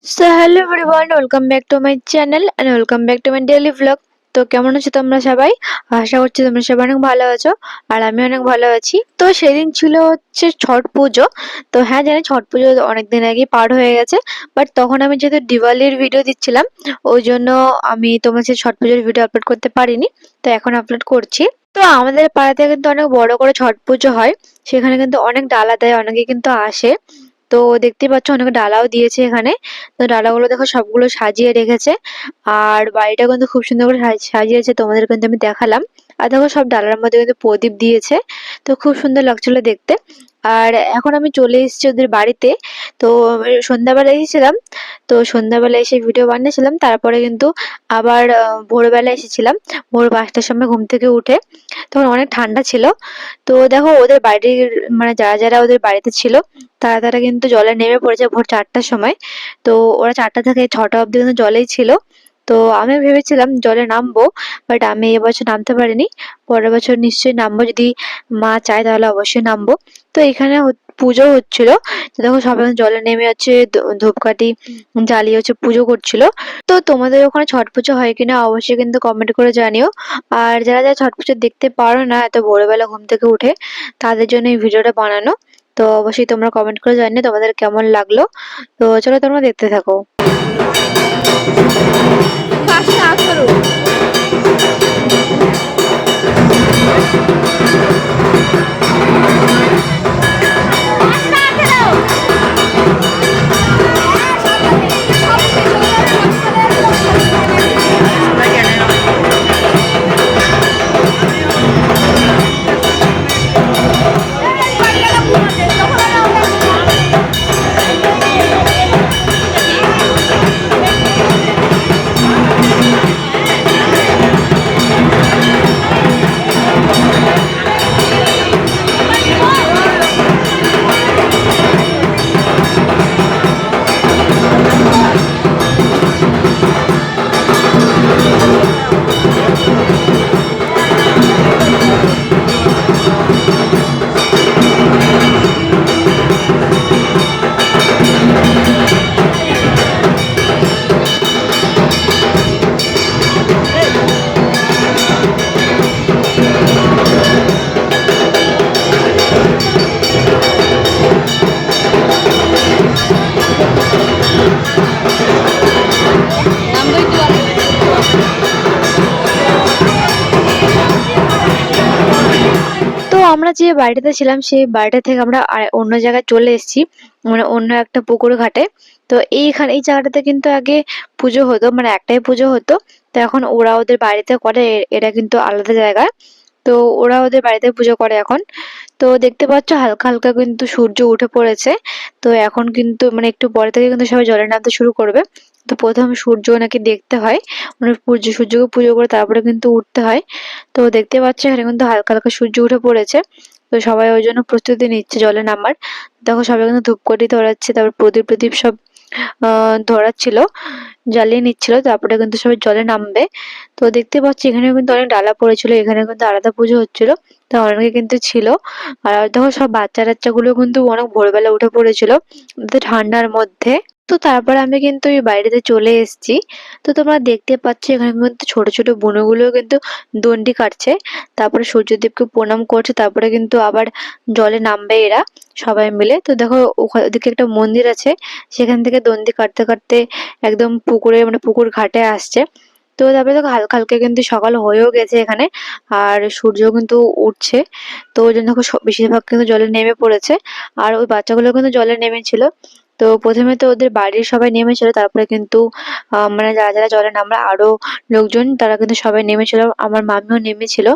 So hello everyone, welcome back to my channel and welcome back to my daily vlog. তো কেমন আছো তোমরা সবাই? আশা করছি তোমরা সবাই অনেক ভালো আছো আর আমি অনেক ভালো আছি। তো সেদিন ছিল হচ্ছে ছট পুজো। তো হ্যাঁ, জানি ছট পুজো অনেকদিন আগে পার হয়ে গেছে, বাট তখন আমি যেহেতু দিওয়ালির ভিডিও দিচ্ছিলাম ওই জন্য আমি তোমার সেই ছট পুজোর ভিডিও আপলোড করতে পারিনি। তো এখন আপলোড করছি। তো আমাদের পাড়াতে কিন্তু অনেক বড় করে ছট পুজো হয়, সেখানে কিন্তু অনেক ডালা দেয়, অনেকে কিন্তু আসে। তো দেখতে পাচ্ছ অনেক ডালাও দিয়েছে এখানে। তো ডালাগুলো দেখো সবগুলো সাজিয়ে রেখেছে, আর বাড়িটা কিন্তু খুব সুন্দর করে সাজিয়েছে, তোমাদের কিন্তু আমি দেখালাম। আর দেখো সব ডালার মধ্যে কিন্তু প্রদীপ দিয়েছে, তো খুব সুন্দর লাগছিল দেখতে। আর এখন আমি চলে এসেছি ওদের বাড়িতে। তো সন্ধ্যাবেলা এসেছিলাম, তো সন্ধ্যাবেলা এসে ভিডিও বানিয়েছিলাম, তারপরে কিন্তু আবার ভোরবেলা এসেছিলাম, ভোর 5টার সময় ঘুম থেকে উঠে। তখন অনেক ঠান্ডা ছিল। তো দেখো ওদের বাড়ির মানে যারা যারা ওদের বাড়িতে ছিল তারা তারা কিন্তু জলে নেমে পড়েছে ভোর 4টার সময়। তো ওরা 4টা থেকে 6টা অব্দি কিন্তু জলেই ছিল। তো আমি ভেবেছিলাম জলে নামবো, বাট আমি এবছর নামতে পারিনি। পরের বছর নিশ্চয়ই নামবো, যদি মা চায় তাহলে অবশ্যই নামবো। তো এখানে পুজো হচ্ছিল। তো দেখো সবাই জলে নেমে হচ্ছে ধূপকাঠি জ্বালিয়ে হচ্ছে পুজো করছিল। তো তোমাদের ওখানে ছট পুজো হয় কিনা অবশ্যই কিন্তু কমেন্ট করে জানিও। আর যারা যারা ছট পুজো দেখতে পারো না এত ভোরবেলা ঘুম থেকে উঠে, তাদের জন্য এই ভিডিওটা বানানো। তো অবশ্যই তোমরা কমেন্ট করে জানিও তোমাদের কেমন লাগলো। তো চলো তোমরা দেখতে থাকো। তো আমরা যে বাড়িটাতে ছিলাম সেই বাড়িটা থেকে আমরা অন্য জায়গায় চলে এসেছি, মানে অন্য একটা পুকুর ঘাটে। তো এই জায়গাটাতে কিন্তু আগে পুজো হতো, মানে একটাই পুজো হতো। তো এখন ওরা ওদের বাড়িতে করে, এটা কিন্তু আলাদা জায়গায়। তো ওরা ওদের বাড়িতে পুজো করে এখন। তো দেখতে পাচ্ছ হালকা হালকা কিন্তু সূর্য উঠে পড়েছে। তো এখন কিন্তু মানে একটু পরে থেকে কিন্তু সবাই জলে নামতে শুরু করবে। তো প্রথম সূর্য নাকি দেখতে হয়, মানে সূর্যকে পুজো করে তারপরে কিন্তু উঠতে হয়। তো দেখতে পাচ্ছ এখানে কিন্তু হালকা হালকা সূর্য উঠে পড়েছে। তো সবাই ওই জন্য প্রস্তুতি নিচ্ছে জলে নামার। দেখো সবাই কিন্তু ধূপকাঠি ধরাচ্ছে, তারপর প্রদীপ প্রদীপ সব ধরাচ্ছিল, জ্বালিয়ে নিচ্ছিল, তারপরে কিন্তু সবাই জলে নামবে। তো দেখতে পাচ্ছি এখানেও কিন্তু অনেক ডালা পড়েছিল, এখানে কিন্তু আলাদা পুজো হচ্ছিল। তো অনেকে কিন্তু ছিল। আর দেখো সব বাচ্চা টাচ্চা গুলো কিন্তু অনেক ভোরবেলা উঠে পড়েছিল ঠান্ডার মধ্যে। তো তারপরে আমি কিন্তু এই বাড়িতে চলে এসেছি। তো তোমরা দেখতে পাচ্ছ এখানে কিন্তু ছোট ছোট বুনোগুলো কিন্তু দণ্ডি কাটছে, তারপরে সূর্যদেবকে প্রণাম করছে, তারপরে কিন্তু আবার জলে নামবে এরা সবাই মিলে। তো দেখো ওদিকে একটা মন্দির আছে, সেখান থেকে দণ্ডি কাটতে কাটতে একদম পুকুরে মানে পুকুর ঘাটে আসছে। তো তারপরে দেখো হালকা হালকা কিন্তু সকাল হয়েও গেছে এখানে, আর সূর্য কিন্তু উঠছে। তো ওই জন্য দেখো বেশিরভাগ কিন্তু জলে নেমে পড়েছে, আর ওই বাচ্চাগুলো কিন্তু জলে নেমেছিল। তো প্রথমে তো ওদের বাড়ির সবাই নেমেছিল, তারপরে কিন্তু মানে যারা যারা জলে নামলো আরো লোকজন তারা কিন্তু সবাই নেমেছিল, আমার মামিও নেমেছিল।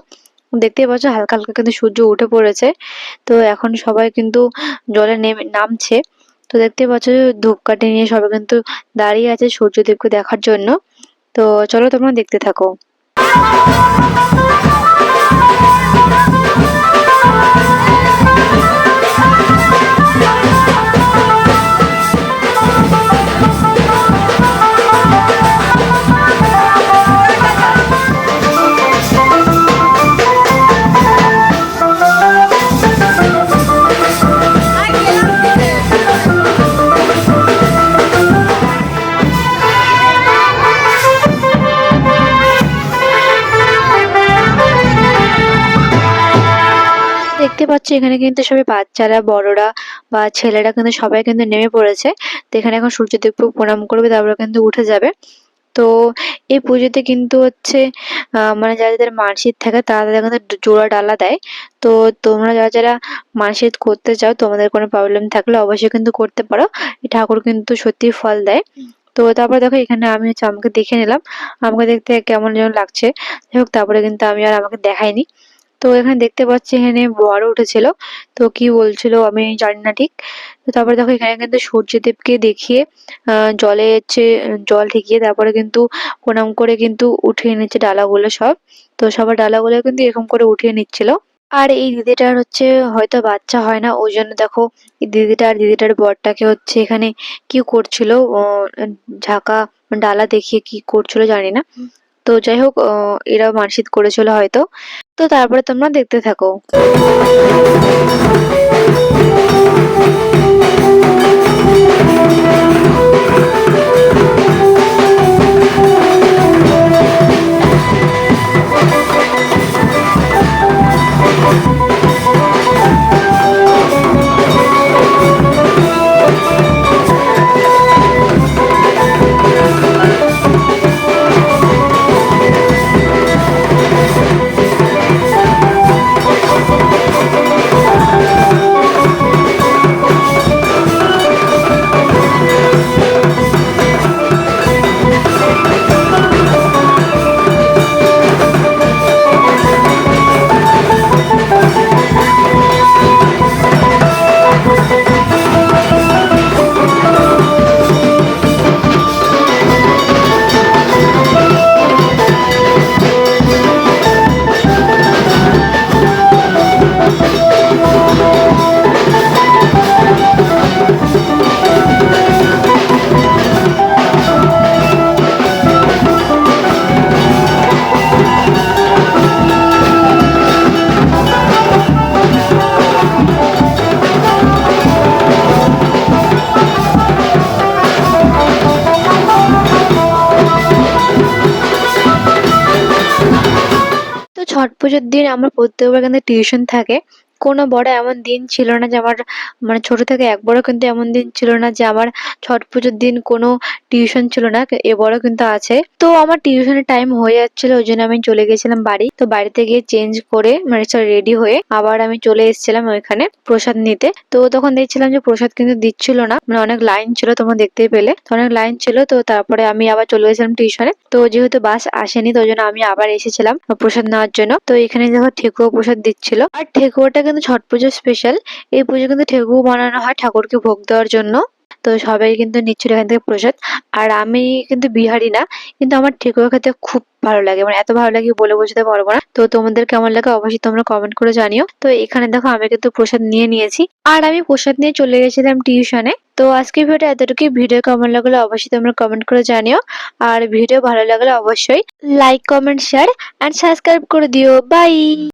দেখতেই পাচ্ছ হালকা হালকা কিন্তু সূর্য উঠে পড়েছে। তো এখন সবাই কিন্তু জলে নেমে নামছে। তো দেখতেই পাচ্ছ ধূপকাঠি নিয়ে সবাই কিন্তু দাঁড়িয়ে আছে সূর্যদেবকে দেখার জন্য। তো চলো তোমরা দেখতে থাকো। পাচ্ছি এখানে কিন্তু সবাই বাচ্চারা, বড়রা বা ছেলেরা কিন্তু সবাই কিন্তু নেমে পড়েছে। তো এখানে এখন সূর্যদেবকে প্রণাম করবে, তারপরে কিন্তু উঠে যাবে। তো এই পুজোতে কিন্তু হচ্ছে মানে যাদের মানসিক থাকে তারা কিন্তু জোড়া ডালা দেয়। তো তোমরা যারা মানসিক করতে চাও, তোমাদের কোনো প্রবলেম থাকলে অবশ্যই কিন্তু করতে পারো। এই ঠাকুর কিন্তু সত্যিই ফল দেয়। তো তারপরে দেখো এখানে আমি হচ্ছে আমাকে দেখে নিলাম, আমাকে দেখতে কেমন যেন লাগছে। যাই হোক, তারপরে কিন্তু আমি আর আমাকে দেখাইনি। তো এখানে দেখতে পাচ্ছি এখানে বর উঠেছিল, তো কি বলছিল আমি জানি না ঠিক। তো তারপরে দেখো এখানে কিন্তু সূর্যদেবকে দেখিয়ে জলে হচ্ছে জল ঠেকিয়ে তারপরে কিন্তু প্রণাম করে কিন্তু উঠিয়ে নিচ্ছে ডালাগুলো সব। তো সবার ডালাগুলো কিন্তু এরকম করে উঠিয়ে নিচ্ছিল। আর এই দিদিটার হচ্ছে হয়তো বাচ্চা হয় না, ওই জন্য দেখো এই দিদিটা আর দিদিটার বরটাকে হচ্ছে এখানে কি করছিল, ঝাঁকা ডালা দেখিয়ে কি করছিল জানি না। তো যাই হোক, এরা মানসিক করেছিল হয়তো। তো তারপরে তোমরা দেখতে থাকো। তো ছট পুজোর দিন আমার প্রত্যেকবার কিন্তু টিউশন থাকে। কোনো বড় এমন দিন ছিল না যে আমার, মানে ছোট থেকে একবারও কিন্তু এমন দিন ছিল না যে আমার ছট পুজোর দিন কোনো টিউশন ছিল না। এবারও কিন্তু আছে। তো আমার টিউশনের টাইম হয়ে যাচ্ছিল, ওই জন্য আমি চলে গেছিলাম বাড়ি। তো বাড়িতে গিয়ে চেঞ্জ করে মানে রেডি হয়ে আবার আমি চলে এসেছিলাম ওইখানে প্রসাদ নিতে। তো তখন দেখছিলাম যে প্রসাদ কিন্তু দিচ্ছিল না, মানে অনেক লাইন ছিল, তোমরা দেখতেই পেলে। তো অনেক লাইন ছিল, তো তারপরে আমি আবার চলে গেছিলাম টিউশনে। তো যেহেতু বাস আসেনি, তো ওই জন্য আমি আবার এসেছিলাম প্রসাদ নেওয়ার জন্য। তো এখানে দেখো ঠেকুয়া প্রসাদ দিচ্ছিল, আর ঠেকুয়াটা কিন্তু ছট পুজোর স্পেশাল। এই পুজো কিন্তু ঠেকুয়া বানানো হয় ঠাকুরকে ভোগ দেওয়ার জন্য। তো সবাই কিন্তু নিচ্ছিল এখান থেকে প্রসাদ। আর আমি কিন্তু বিহারি না, কিন্তু আমার ঠেকুয়া খেতে খুব ভালো লাগে, মানে এত ভালো লাগে বলে বোঝাতে পারবো না। তো তোমাদের কেমন লাগে অবশ্যই তোমরা কমেন্ট করে জানিও। তো এখানে দেখো আমি কিন্তু প্রসাদ নিয়ে নিয়েছি, আর আমি প্রসাদ নিয়ে চলে গেছিলাম টিউশনে। তো আজকে ভিডিওটা এতটুকুই। ভিডিও কেমন লাগলো অবশ্যই তোমরা কমেন্ট করে জানিও। আর ভিডিও ভালো লাগলে অবশ্যই like, comment, share and subscribe করে দিও। বাই।